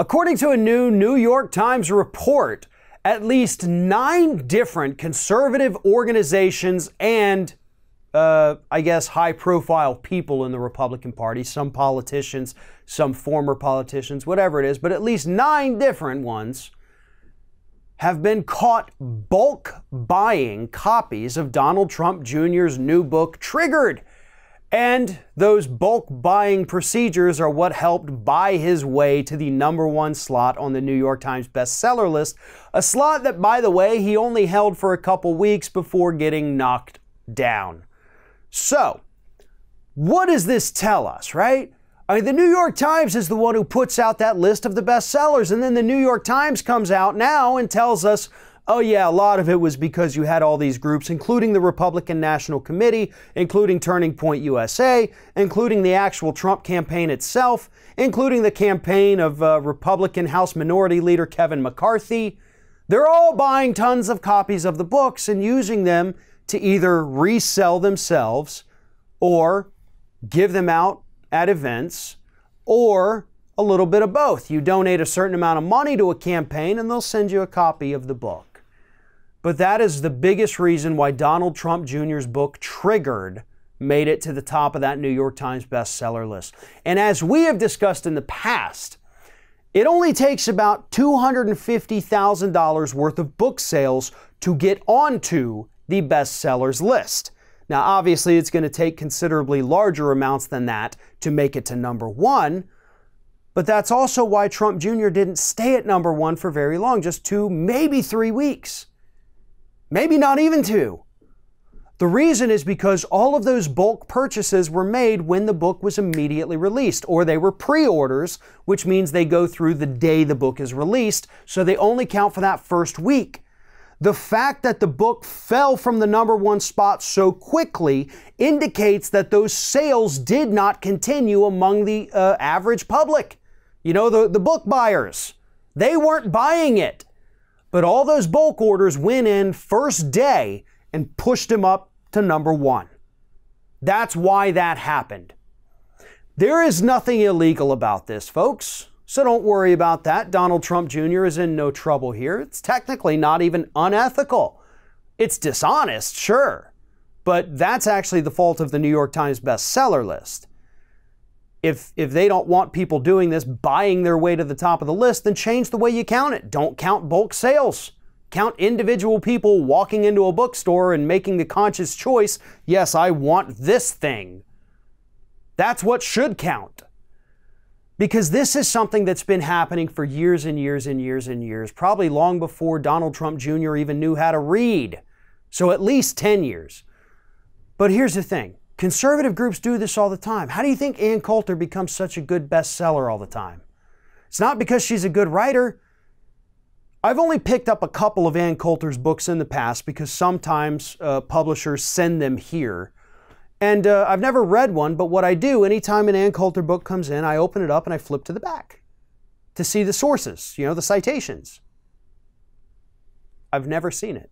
According to a new New York Times report, at least 9 different conservative organizations and, I guess, high-profile people in the Republican Party, some politicians, some former politicians, whatever it is, but at least 9 different ones have been caught bulk buying copies of Donald Trump Jr.'s new book, Triggered. And those bulk buying procedures are what helped buy his way to the #1 slot on the New York Times bestseller list, a slot that, by the way, he only held for a couple weeks before getting knocked down. So, what does this tell us, right? I mean, the New York Times is the one who puts out that list of the bestsellers, and then the New York Times comes out now and tells us, oh yeah, a lot of it was because you had all these groups, including the Republican National Committee, including Turning Point USA, including the actual Trump campaign itself, including the campaign of Republican House Minority Leader Kevin McCarthy. They're all buying tons of copies of the books and using them to either resell themselves or give them out at events, or a little bit of both. You donate a certain amount of money to a campaign and they'll send you a copy of the book. But that is the biggest reason why Donald Trump Jr.'s book, Triggered, made it to the top of that New York Times bestseller list. And as we have discussed in the past, it only takes about $250,000 worth of book sales to get onto the bestsellers list. Now, obviously, it's going to take considerably larger amounts than that to make it to #1, but that's also why Trump Jr. didn't stay at #1 for very long, just 2, maybe 3 weeks. Maybe not even 2. The reason is because all of those bulk purchases were made when the book was immediately released, or they were pre-orders, which means they go through the day the book is released, so they only count for that first week. The fact that the book fell from the #1 spot so quickly indicates that those sales did not continue among the average public. You know, the book buyers. They weren't buying it. But all those bulk orders went in first day and pushed him up to #1. That's why that happened. There is nothing illegal about this, folks. So don't worry about that. Donald Trump Jr. is in no trouble here. It's technically not even unethical. It's dishonest, sure. But that's actually the fault of the New York Times bestseller list. If they don't want people doing this, buying their way to the top of the list, then change the way you count it. Don't count bulk sales. Count individual people walking into a bookstore and making the conscious choice, yes, I want this thing. That's what should count. Because this is something that's been happening for years and years and years and years, probably long before Donald Trump Jr. even knew how to read. So at least 10 years. But here's the thing. Conservative groups do this all the time. How do you think Ann Coulter becomes such a good bestseller all the time? It's not because she's a good writer. I've only picked up a couple of Ann Coulter's books in the past because sometimes publishers send them here. And I've never read one, but what I do, anytime an Ann Coulter book comes in, I open it up and I flip to the back to see the sources, you know, the citations. I've never seen it.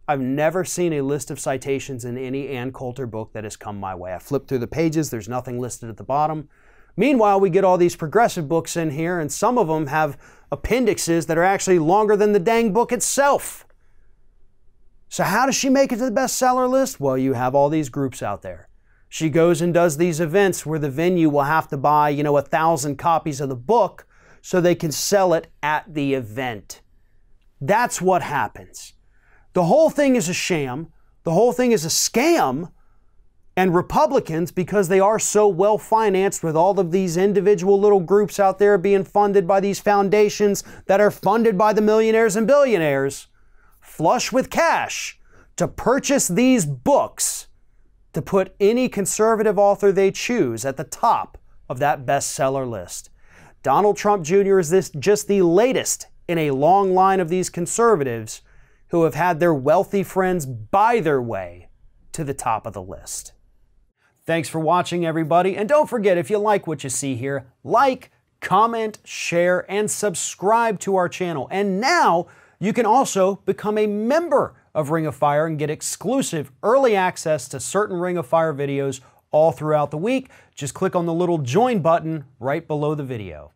I've never seen a list of citations in any Ann Coulter book that has come my way. I flip through the pages, there's nothing listed at the bottom. Meanwhile, we get all these progressive books in here, and some of them have appendixes that are actually longer than the dang book itself. So how does she make it to the bestseller list? Well, you have all these groups out there. She goes and does these events where the venue will have to buy, 1,000 copies of the book so they can sell it at the event. That's what happens. The whole thing is a sham. The whole thing is a scam. And Republicans, because they are so well financed with all of these individual little groups out there being funded by these foundations that are funded by the millionaires and billionaires, flush with cash to purchase these books to put any conservative author they choose at the top of that bestseller list. Donald Trump Jr. is just the latest in a long line of these conservatives who have had their wealthy friends buy their way to the top of the list. Thanks for watching, everybody. And don't forget, if you like what you see here, like, comment, share, and subscribe to our channel. And now you can also become a member of Ring of Fire and get exclusive early access to certain Ring of Fire videos all throughout the week. Just click on the little join button right below the video.